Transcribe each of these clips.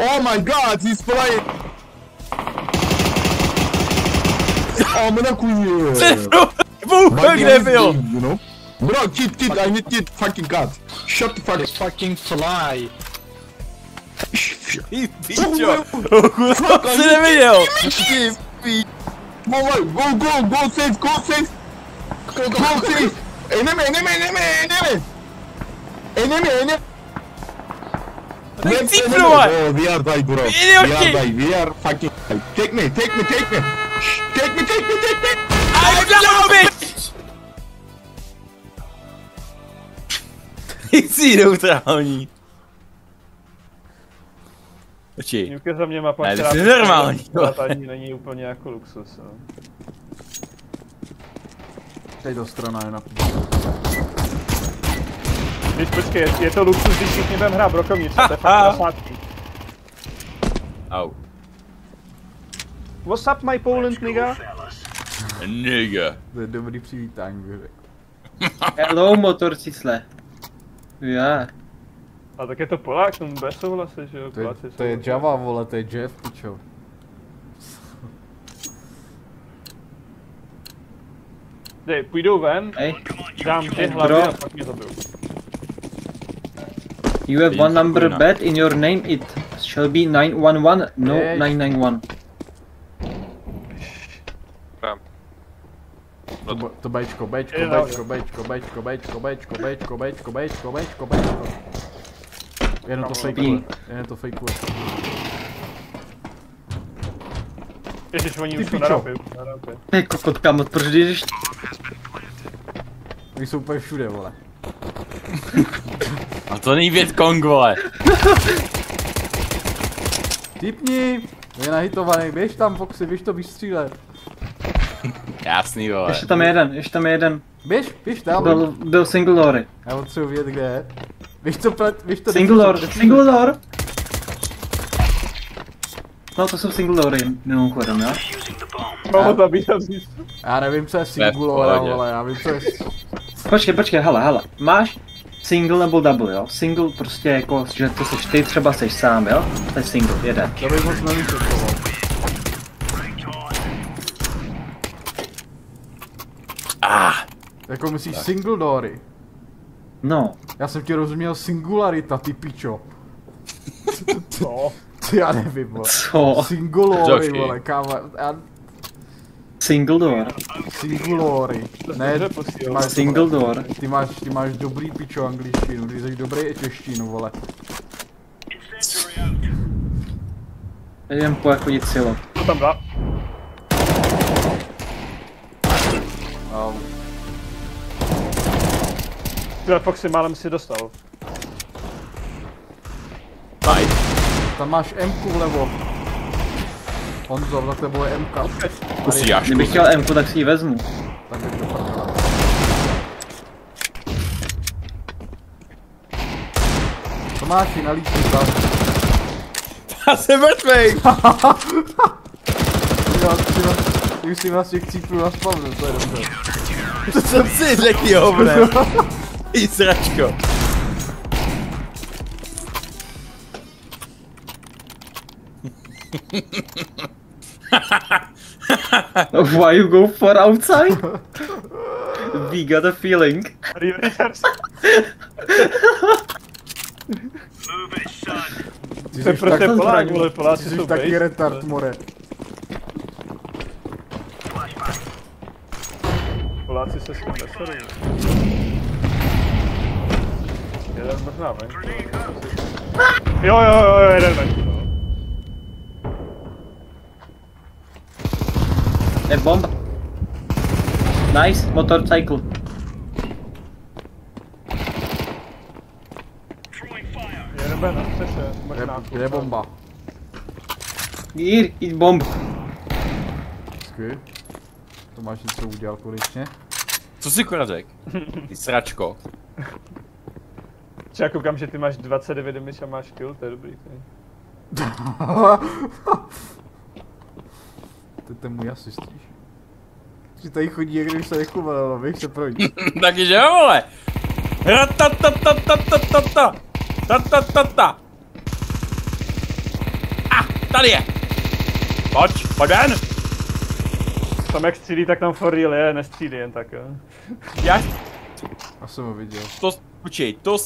Oh my god, he's flying! Amına koyayım. Bu kde byl? You know? Bro, kid, I need kid, fucking god. Shut the fuck up. Fucking fly. Pičo, to si neviděl. Go safe. Go safe. Enemy. Oh, we are die, bro. We are fucking die. Take me. I'm down, bitch! Jsi neutrální. Počkej. Mňuke za mě mapa, Ne, která ty jsi normální. ani není úplně jako luxus. No. Teď do strana je na Když počkej, je to luxus, když všichni budeme hrát brokovnice, to je fakt krásátky. Au. What's up, my Poland, nigga? Nigga. To je dobrý přivítání, bych řekl. Hello, motorcisle. Já. A tak je to Polák, tomu bude souhlasit, že jo? To je Java, vole, to je Jeff, pičo. Dej, půjdou ven, dám ty hlavy a pak mě zabiju. You have one number bed in your name, it shall be 911, no 991. To Bčko. Jenom to fejkuje. Ježiš, oni už to narapí. Hej, kokot, kámo, proč jdeš? Oni jsou úplně všude, vole. A to není Vietkong, vole. Tipni! Je nahitovaný, běž tam, Foxy, běž to vystřílet. Jasný, vole. Ještě tam je jeden. Běž tam. Byl single doory. Já potřebuji vědět, kde je. Běž to Single door. No to jsou single doory, mimochodem, jo? Mám zabítat víc. Já nevím, co je single, ale já vím, co je... Počkej, hele, máš single nebo double, jo? Single prostě jako, že to seš ty, třeba seš sám, jo? To je single, jeden. To bych moc nevysvětloval. Jako myslíš single doory? No. Já jsem ti rozuměl singularita, ty pičo. Co? Já nevím, vole. Co? Singulory, vole, kámo. Single door. Singulory. Ne, ty máš single door. Ty máš dobrý pičo angličtinu, ty jsi dobrý i češtinu, vole. Jdem pochodit silo. Co tam dá? Tyhle Foxy málem si dostal. Tam máš M-ku vlevo. Honzo, za tebou je M-ka. Kdybych chtěl M-ku, tak si ji vezmu. Tak jdeš do prdele. Tomáši, nalíčím tam. Já jsem mrtvej! Už si vlastně chcípnu na spavnu, to je dobře. To jsem si řekl, jo, bre. Jí sračko. Why you go for outside? We got a feeling. Ty jsi prostě Polák, vole, Poláci jsou taky retard, more. Poláci se s tím neserují. Jeden možná venku. Jo, jeden venku, no. Je bomba. Nice, motorcycle. Jeden na střeše, možná. Je bomba. Jít bomb. Skvěl. Tomáš něco udělal konečně. Co jsi akorát řekl? Ty sračko. Já koukám, že ty máš 29 damage a máš kill, to je dobrý. To je můj asist, víš. Že tady chodí, jak když se nechoval, abych se projít. Taky že jo, vole. Ratatatatata. Tatatata. tady je! Pojď ven! Tam jak střílí, tak tam for real je, nestřílí jen tak, jo. Já jsem ho viděl. Počkej, to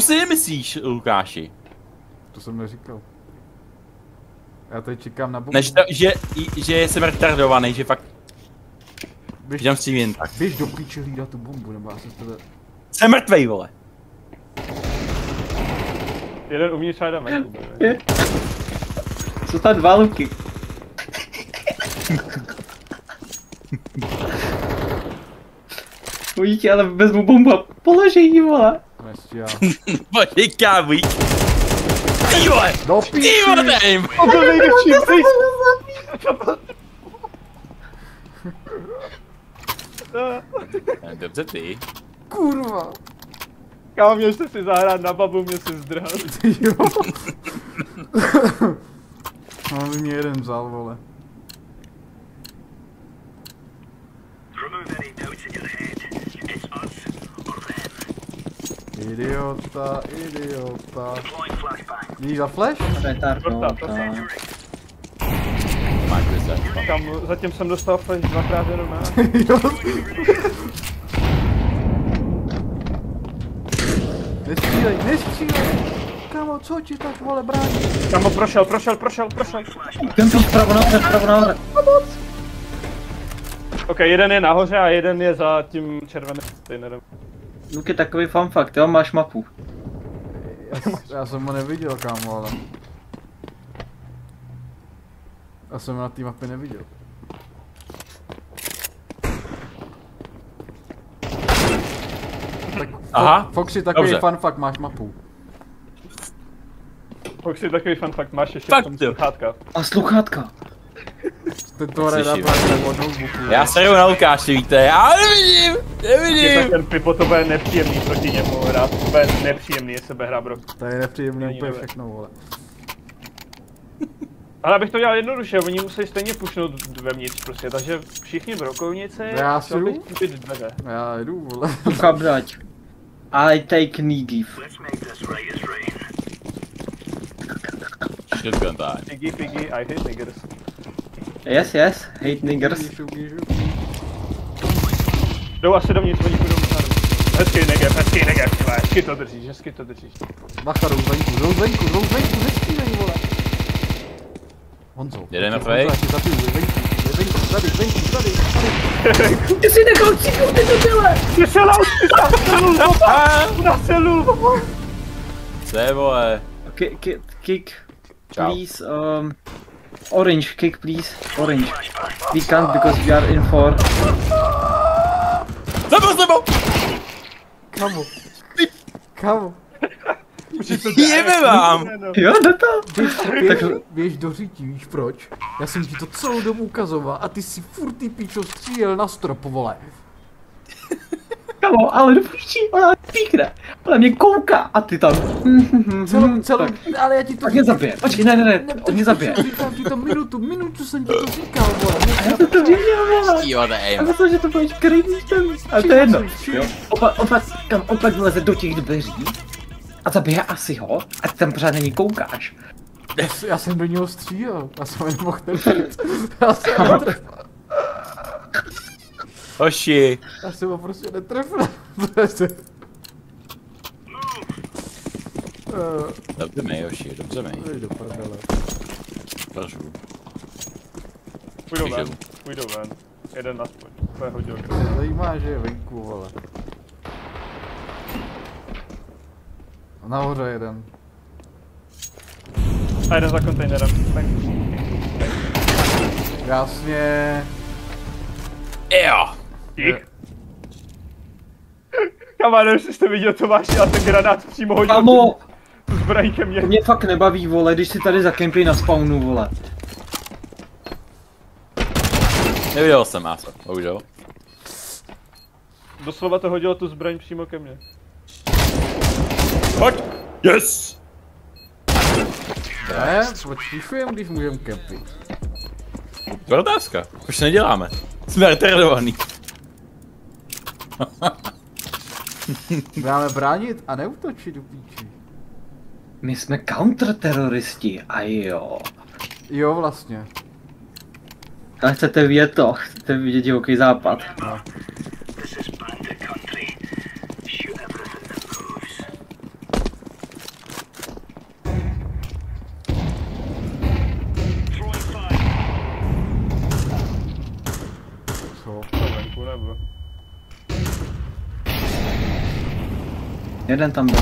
si nemyslíš, Lukáši. To jsem neříkal. Já tady čekám na bombu. Než to, že jsem retardovaný, že fakt... Že tam střílí jen tak. Běž do píče hlídat tu bombu, nebo já jsem tebe... Jsem mrtvej, vole. Jeden uvnitř a jeden venku. Jsou tam dva luky. Ujíti, ale vezmu bombu a položí ji, vole. Nestíhám. Počkej, víš. Ty vole! Do Ty píči! vole! To byl největší pryč! Dobře ty. Kurva! Kámo, měl jste si zahrát na babu, mě se zdrhat. Jo. No, mě jeden vzal, vole. Idiota, idiota. Jdeš za flash? Máš vyse. Kam, zatím jsem dostal flash dvakrát jenom, ne? Nestřílej, nestřílej! Kámo, co ti tak, vole, brání? Kámo, prošel. Kempíš pravo nahoře. Ok, jeden je nahoře a jeden je za tím červeným stejnerem. Luky, takový fun fact, jo, máš mapu. Já jsem ho neviděl, kámo, ale... Já jsem ho na té mapě neviděl. Tak, Aha, Foxy, takový dobře. fun fact, máš mapu. Foxy, takový fun fact, máš ještě Fakt, v tom jo. sluchátka. A sluchátka. Ty to hraje Slyším. od notebooku. Já se jdu na Lukáši, víte, já Je nevidím. ten Pipo, to bude nepříjemný proti němu hrát, to bude nepříjemný, je sebe hrá bro. To je nepříjemné Není úplně dobré. všechno, vole. Ale abych to dělal jednoduše, oni musí stejně pušnout vevnitř prostě, takže všichni brokovnici, Já si jdu. ty dveře. Já jdu, vole. Luka, brať. I take Nigiv. Shotgun time. Piggy, I hate niggers. Yes, hate niggers. Jdou asi dovnitř, oni půjdou nahoru. Hezký negev, hezky to držíš. Bacha, jdou zvenku, nestřílej, vole. Honzo. Jeden mrtvej. Já tě zabiju, je venku, tady. Ty jsi nechal ciknout, ty to děle! Ty se naselul, Co je, vole? Kick, Čau. please, orange, kick please, orange. We can't because we are in 4. Zabil jsem ho! Kámo. Jebe vám! Jo, do toho. Běž do řítí, víš proč? Já jsem ti to celou dobu ukazoval a ty si furt ty píčo střílel na strop, vole. Kamo, ale dopuští, ona píkne. Ona mě kouká a ty tam. Celou, ale já ti to... Tak mě zabije, počkej, ne, on mě zabije. Říkám ti to minutu jsem ti to říkal, vole. Já to věděl, vole. Jo, to Já myslím, že to budeš crazy ten. Ale to je jedno. Jo. On pak vleze do těch dveří a zabije asi ho a ty tam pořád není koukáš. Já jsem do něho střílel, já jsem ho nemohl trefit. Hoši. Já jsem ho prostě netrefil. Dobře mi, Hoši, dobře mi. Jdej do prdele. Prošu. Půjdou ven. Jeden aspoň, to je hodil. Zajímá, že je venku, vole. A nahoře jeden. A jeden za kontejnerem. Jasně. Jo. Dík. Kamaráde, už jste viděl, co máš, já ten granát přímo hodil. Kamo, Tu zbraň ke mně. to mě fakt nebaví, vole, když si tady zakempí na spawnu, vole. Neviděl jsem Aso, bohužel. Doslova to hodilo tu zbraň přímo ke mně. Pojď! Yes! Ne, počíšujem, když můžem kempit. To je otázka, proč neděláme? Jsme retardovaný. Máme bránit a neútočit do píči. My jsme counterteroristi, a jo. Jo, vlastně. A chcete vidět to? Chcete vidět divoký západ? No. Co? Venku nebo? Jeden tam byl.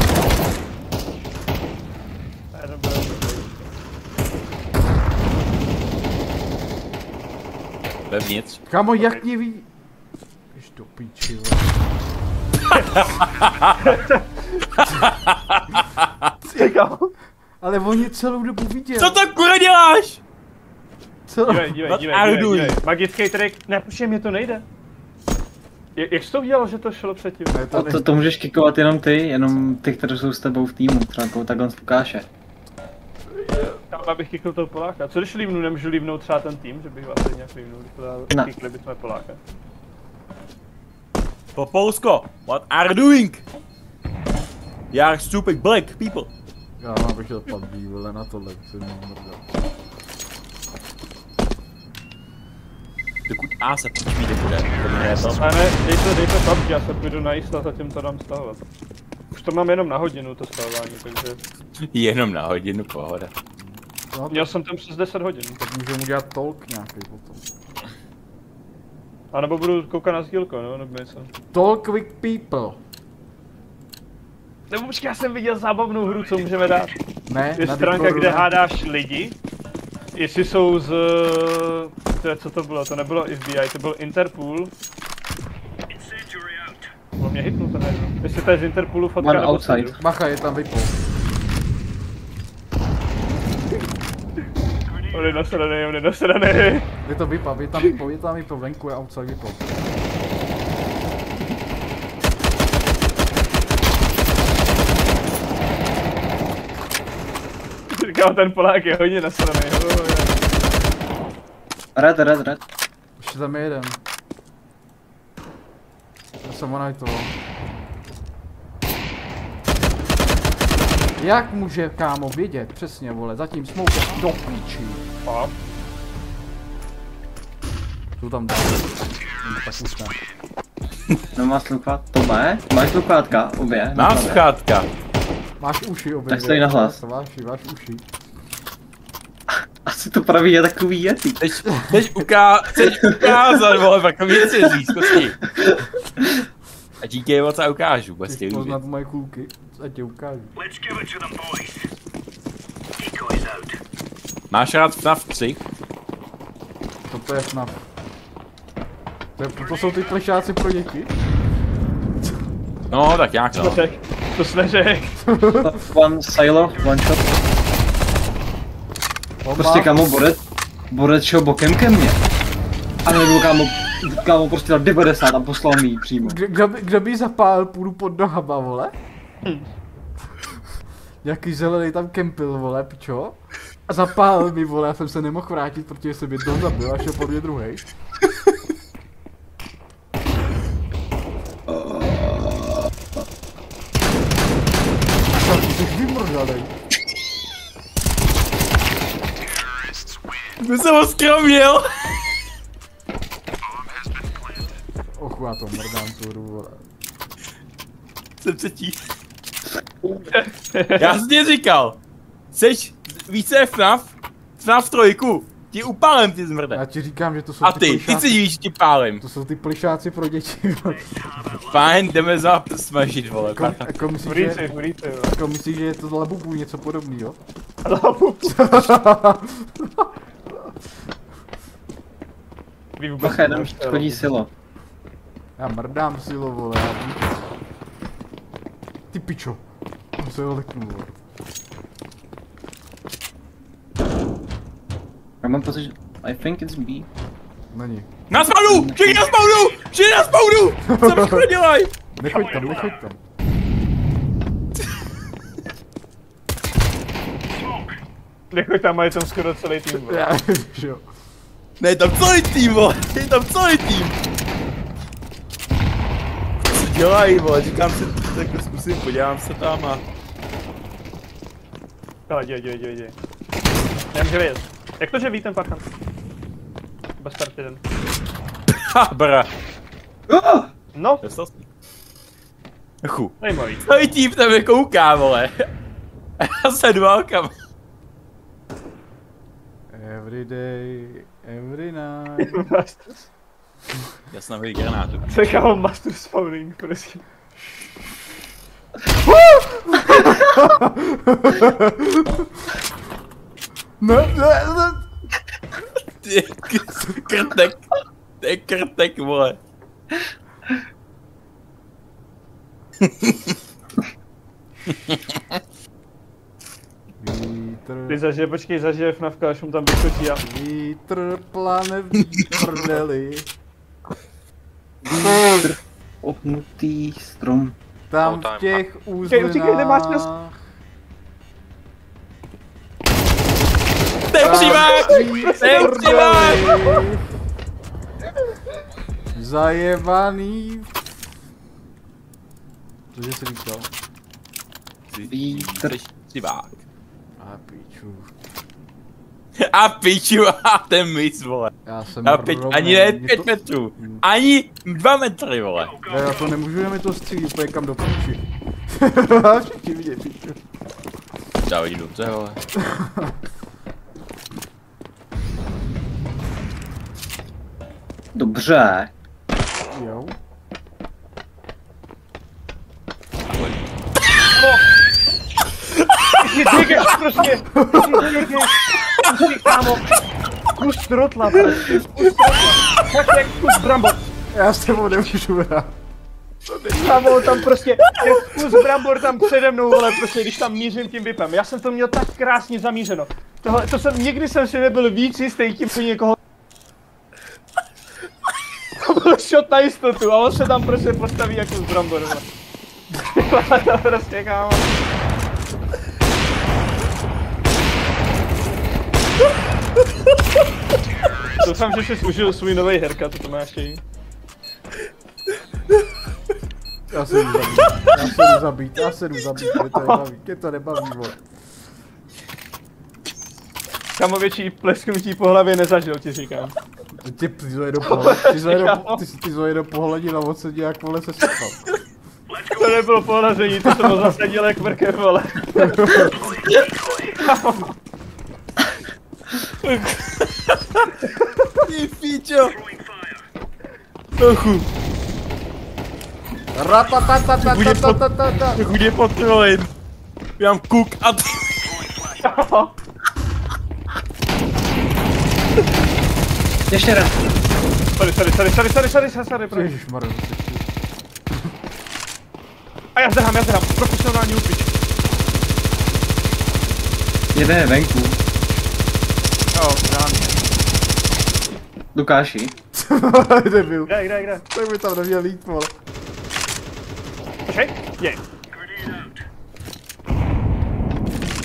Vevnitř. Kámo, jak mě ví... Jež do píči, vole. Ale oni celou dobu viděli. Co to kurva děláš? Celou... Dívej. Magický trik. Ne, počkej, mě to nejde. Jak jsi to udělal, že to šlo předtím? Ne, To můžeš kikovat jenom ty, kteří jsou s tebou v týmu, třeba takhle z Lukáše. Abych kiknul toho Poláka. Co když líbnu, nemůžu líbnout třeba ten tým, že bych vlastně nějak líbnul, když kikli bychom Poláka. Po Polsko, what are you doing? You are stupid black people. Já bych chtěl PUBG, vole, na tohle se mi mrdal. Dokud A se počví, nebude. A ne, dejte PUBG, já se půjdu najíst a zatím to dám stahovat. Už to mám jenom na hodinu, to stahování, takže... Jenom na hodinu, pohoda. No, Měl jsem tam přes 10 hodin. tak můžeme udělat talk nějaký potom. A nebo budu koukat na sdílko, no, nebo něco. Talk with people. Nebo počkej, já jsem viděl zábavnou hru, co můžeme dát. Ne, Je na stránka, Discordu kde ne. hádáš lidi. Jestli jsou z... Co to bylo? To nebylo FBI, to byl Interpol. On mě hitnul to najednou. Jestli to je z Interpolu fotka One nebo outside. sledu. Bacha, je tam vypol. On je nasraný. Je to vypal, je tam vypol, venku je outside vypol. Říkám, ten Polák je hodně nasraný. Red. Ještě tam je jeden. Já jsem onaj to. Jak může kámo vědět? Přesně, vole, zatím smoke do píči. A? Tu tam dá. Tak už ne. No má sluchát, to má? Máš sluchátka, obě? Mám sluchátka. Máš uši obě. Tak stojí nahlas. Máš uši. Asi to praví je takový jetý. Chceš ukázat, vole, pak mě chci říct, kosti. A díky moc a ukážu, bude Chceš stejný. poznat moje kluky? Ať tě ukážu. Máš rád FNAF 3? Toto je FNAF. To jsou ty plešáci pro děti? No, tak nějak no. To jsi neřek. One silo, one shot. Prostě kámo, Borec šel bokem ke mně. A nebo kámo prostě dal 90 a poslal mi ji přímo. Kdo by zapálil půdu pod nohama, vole? Nějaký zelený tam kempil, vole, pičo? A zapálil mi, vole, já jsem se nemohl vrátit, protože jsem jednou zabil a šel po mě druhej. Ty jsi vymrdanej. By jsem ho skroměl. Och, já to mrdám tu hru, vole. Jsem třetí. Já jsem ti říkal. Seš více FNAF? FNAF 3. Ti upálem, ty zmrde. Já ti říkám, že to jsou A ty ty plišáci. si divíš, že ti pálem. To jsou ty plišáci pro děti. Fajn, jdeme za smažit, vole. Jako myslíš, že je to Labubu něco podobného? Labubu. Bacha, jenom chodí silo. Já mrdám silo, vole. Ty pičo. Jsem se ho leknul, vole. Já mám pocit, že I think it's B. Není. Na spawnu! Všichni na spawnu! Všichni na spawnu! Co všechno dělají? Nechoď tam. Nechoď tam, mají tam skoro celý tým, vole. Já, že jo. Ne, je tam celý tým, vole! Je tam celý tým! Co dělají, vole? Říkám si, tak zkusím, podívám se tam a... Ale děj. Nemůže vědět. Jak to, že ví ten parchan? Bez start jeden. Ha, bra. No. Dostal jsi. Chu. Zajímavý. Celý tím tebe kouká, vole. A já se dválkám. Every day, every night. Masters. Já jsem nabili granátu. Čekal master spawning, prostě. Ne. Ty krtek. To je krtek, vole. Vítr. Počkej, zažije FNAFka, až mu tam vyskočí a... Vítr plane v prdeli. Vítr, opnutý strom. Tam v těch úzlinách. Ten přivák! Zajebaný. Cože jsi říkal? Vítr. Přivák. A píču. A piču, a ten mis, vole. Já jsem Ani ne 5 metrů. Ani 2 metry, vole. Já to nemůžu, mi to střílí úplně kam do píči. Všichni vidějí píču. Já vidím dobře, vole. Dobře. Jo. Díkeš prostě! Díkeš! Kámo! Kus trotla, prostě! Kus trotla! Tak jak kus brambor! Já s tebou nemůžu hrát. Kámo, tam prostě je kus brambor tam přede mnou, vole, prostě když tam mířím tím vypem. Já jsem to měl tak krásně zamířeno. Nikdy jsem si nebyl víc jistý tím, co někoho... To byl shot na jistotu a on se tam prostě postaví jako z brambor, vole. Prostě, kámo. Doufám, že jsi užil svůj nový haircut, to Tomáši. Já se jdu zabít, mě to nebaví, vole. Kamo větší plesknutí po hlavě nezažil, ti říkám. Ty zojedo pohledí na odsedí, jak vole se sypal. To nebylo pohlazení, to jsem ho zasadil jak mrkev, vole. Ty píčo. Trochu. Ratatatatatatatata. Chudě potřebujím. Já mám kuk a ty. Ještě raz. Sorry. Ježišmarja, A já zdrhám, profesionální úpič. Jeden je venku. Jo, dám. Lukáši. Debil. Kde? Tak by tam neměl jít, vole. Počkej, je.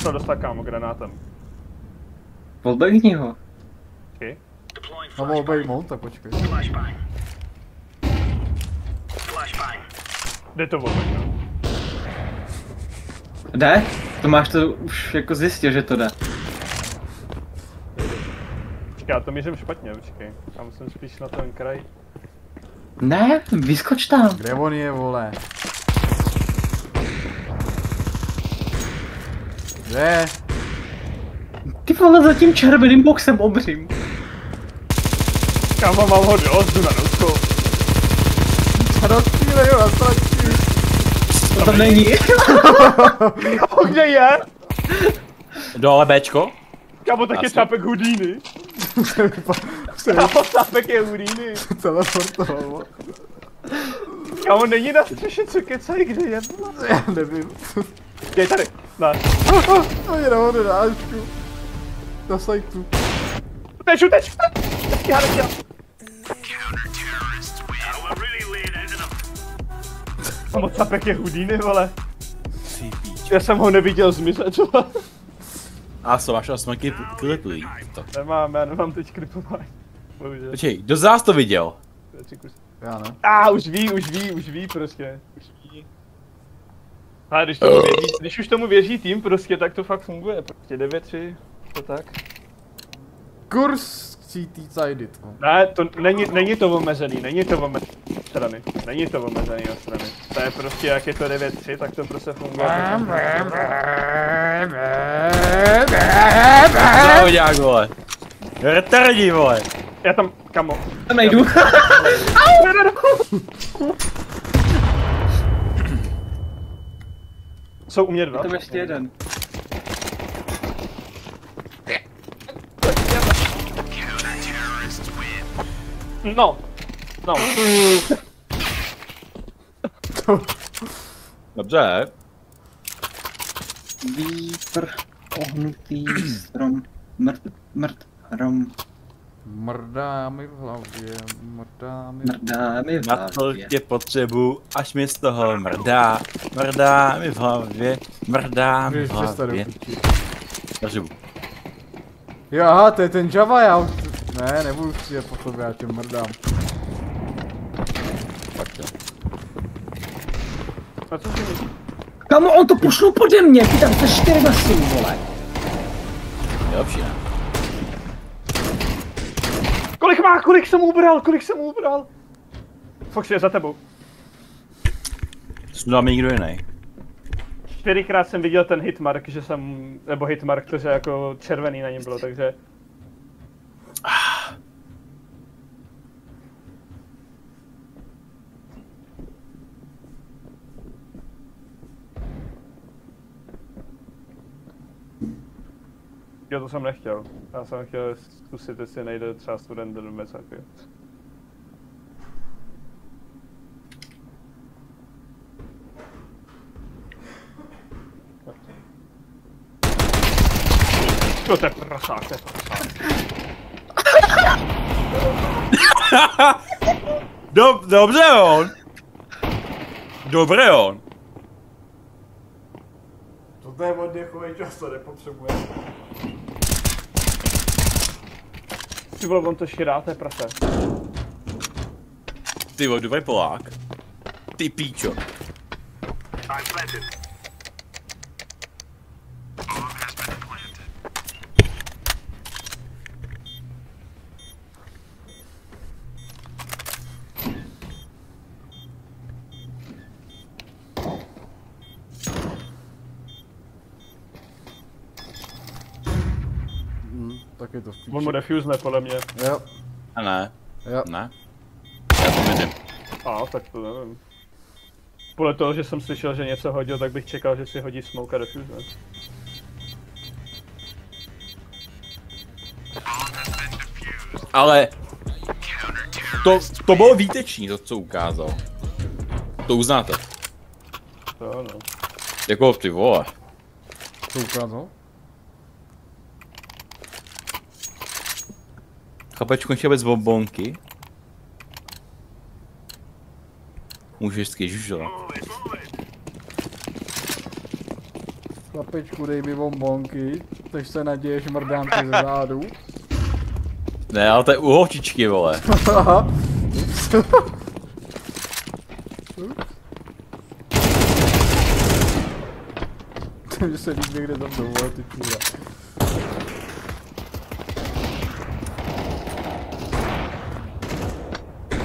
Co dostal, kámo, granátem? Volbejni ho. Počkej. A mohl být mol, tak počkej. Jde to volbej, no. Jde? Tomáš to už jako zjistil, že to jde. Počkej, já to mířím špatně, počkej. Tam jsem spíš na ten kraj. Ne, vyskoč tam. Kde on je, vole? Kde? Ty vole za tím červeným boxem obřím. Kámo, mám ho dost, jdu na noskou. Rozstřílej ho, nastačí. To tam není. Kde je? Dole Bčko? Kámo, tak je tápek Houdini. Kámo, tápek je Houdini. Teleportoval. Kámo, není na střeše, co kecaj, kde je? Já nevím. Je tady, máš. To je nahoře na Ačku. Na sajtu. Uteč! Nechtěl. Kámo, tápek je Houdini, vole. Já jsem ho neviděl zmizet, vole. A co, máš aspoň klipují. Nemám, já nemám teď klipování. Bohužel. Počkej, kdo z vás to viděl? Já ne. Už ví prostě. Už ví. A když už tomu věří tým prostě, tak to fakt funguje. Prostě 9-3, to tak. Kurs CT sided. Ne, to není to omezený, není to omezený strany. Není to omezený na strany. To je prostě, jak je to 9-3, tak to prostě funguje. Co udělák, vole? Retardí, vole. Já tam, kamo. Tam nejdu. Jsou u mě dva. Tam ještě jeden. No. No. Dobře. Vítr, ohnutý strom, hrom. Mrdá mi v hlavě, mrdá mi v Mrdá mi v Na hlavě. to tě potřebu, až mi z toho mrdá. Mrdá mi v hlavě, mrdá mi v hlavě. Potřebu. Jo, aha, to je ten Java, já... Ne, nebudu si je po tobě, já tě mrdám. Fakt jo. A co si myslíš? Kamo, on to pošlou pode mě, ty tam jsi 4 na 7, vole. Je lepší, ne? Kolik má, kolik jsem mu ubral? Fox je za tebou. Snudám nikdo jiný. 4krát jsem viděl ten hitmark, že jsem, nebo hitmark, to že jako červený na něm bylo, takže... Jo, to jsem nechtěl. Já jsem chtěl zkusit, jestli nejde třeba student do mecaky. To je prasák, to je prasák. Dobře on. Dobré on. To je oddechový čas, to nepotřebuje. Ty vole, on to širá, to je prase. Ty vole, dobrý Polák. Ty píčo. Tak je to v píči. On mu defuse podle mě. Jo, A ne. jo. Ne. Já to vidím. A, tak to nevím. Podle toho, že jsem slyšel, že něco hodil, tak bych čekal, že si hodí smoke a defuse, ne? Ale to bylo výtečný, to co ukázal. To uznáte. To ano. Jako ty vole. Co ukázal? Chlapečku nechtěl bez bombonky. Můžeš vždycky žužlat. Chlapečku, dej mi bombonky, teď se naděješ mrdám ty ze zádu. Ne, ale to je u holčičky, vole. Aha. Že se líp někde tam dovole, ty čůra.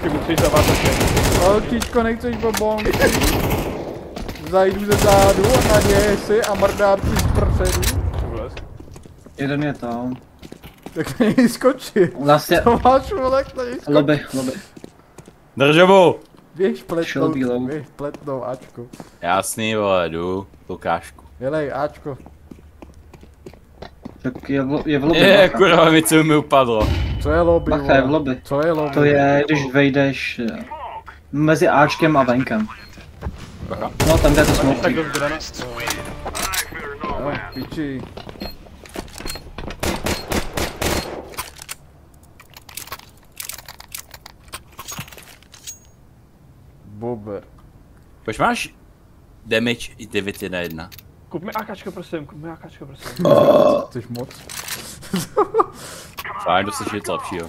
Ty mu chceš zavátat tě. Holčičko, nechceš bombonky? Zajdu ze zádu a naděješ si a mrdám ti z prsedu. Jeden je tam. Tak na něj skoči. Vlastně, To máš volek, na něj skoči. lobby. Držovu! Běž Šel bílou. pletnou, Ačko. Jasný, vole, jdu. Lukášku. Jelej, Ačko. Tak je v lobby. Je, bacha. kurva, mi co mi upadlo. Co je lobby, Bacha, je v vole? lobby. Co je lobby? To je, když vejdeš mezi Ačkem a venkem. Bacha. No, tam jde to Tak smoky. dost grana. Jo, piči. Bober. Proč máš damage 9-1-1? Kup mi AKčko, prosím, Chceš moc? Fajn, dosteš něco lepšího.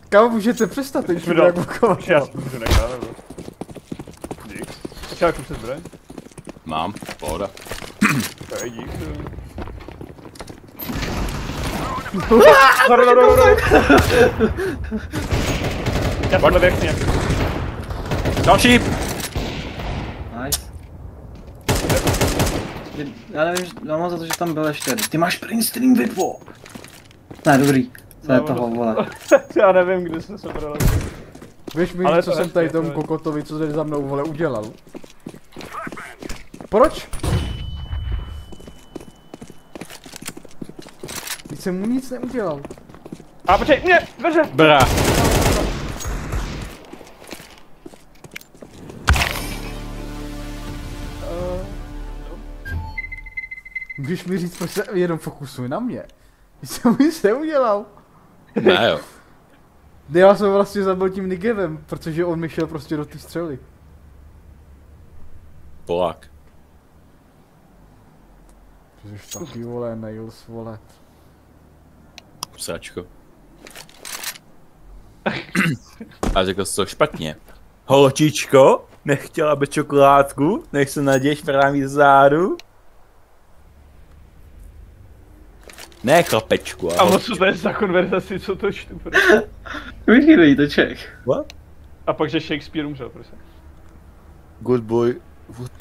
Kam můžete přestat, teď mi mi dal. jak bukovat. Já si můžu nechat, nebo? Dík. Tak já kup se zbraň. Mám, pohoda. To je dík. Já jsem levěk nějak. Další! Nice. Já nevím, já mám za to, že tam byl ještě. Ty máš print stream vypo. Ne, dobrý. Co je toho, vole. Já nevím, kde jsi se prodal. Víš mi, Ale co to jsem tady nechci, tomu kokotovi, co tady za mnou, vole, udělal? Proč? Teď jsem mu nic neudělal. A počkej, mě, dveře! Brá. Můžeš mi říct, proč se jenom fokusuj na mě? Teď jsem mu nic neudělal. Ne jo. Já jsem vlastně zabil tím Nigevem, protože on mi šel prostě do té střely. Polák. Protože taky, vole, nails, vole. Psáčko. A řekl jsi to špatně. Holčičko, nechtěla by čokoládku, než se naděješ právě zádu? Ne chlapečku, A moc co to je za konverzaci, co to čtu, prostě. Vychýlej, to Čech. What? A pak, že Shakespeare umřel, prostě. Good boy.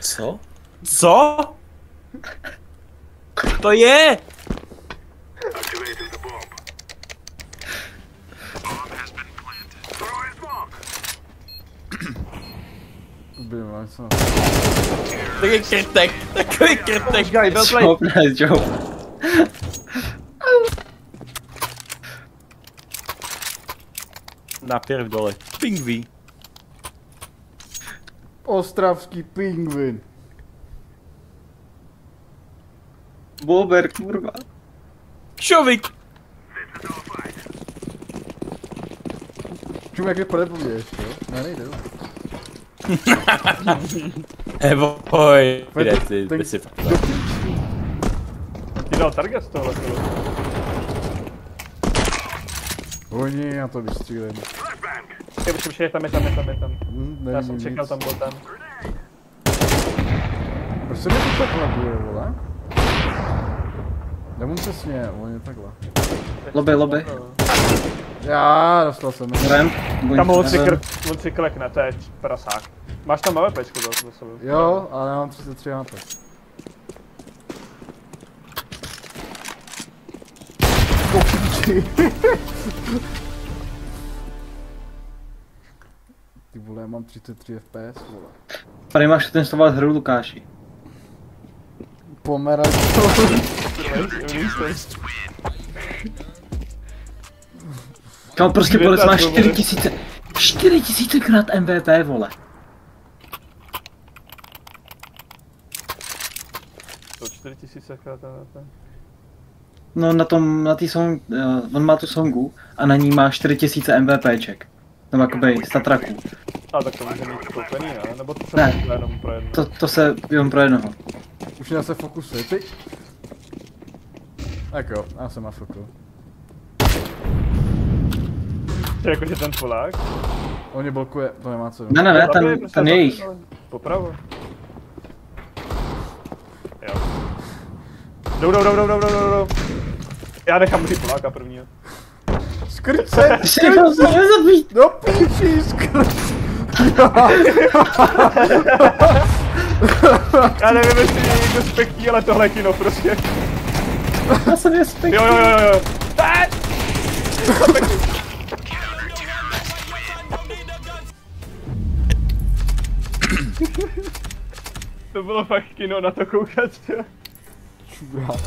Co? Co? To je! Byla, co? Takový krtek, takový krtek. Guy, well played. Job, nice job. Napěr dole. Pingví. Ostravský pingvin. Bober, kurva. Šovik. Čum, jak je podepůješ, jo? Ne, nejde. Boj. Pojď, Ty teď- si Ti dal target z tohle. Oni, já to vystřílím. Počkej, tam je tam. Já jsem čekal, nic. tam byl ten. Proč se mi to tak laguje, vole? Nemůžu přesně, on je takhle. Lobby. Já dostal jsem. Ramp. Tam on si klekne, to je prasák. Máš tam AWPčko za sebou? Jo, ale já mám 33 HP. Ty vole, já mám 33 FPS, vole. Tady máš ten stovat hru, Lukáši. Pomerančový. Kam prostě vole, máš 4000. 4000 krát MVP, vole. To 4000 krát AWP. No na tý song, on má tu songu a na ní má 4000 MVPček. Nebo jakoby statraků. A tak to může mít koupený, ne? Nebo to se Ne. jenom pro jedno? To se jenom pro jednoho. Už já se fokusuje, ty. Tak jo, já jsem nafokusil. Jakože ten Polák? On mě blokuje, to nemá co. Ne, ten je jich. Popravo. Jo. Jdou. Já nechám ty Poláka prvního. Skrce! Ty si nechal se nezabít! No píči, skrce! Já nevím, jestli je někdo spektí, ale tohle je kino prostě. Já jsem je spek. Jo. To bylo fakt kino na to koukat, jo. Čurák.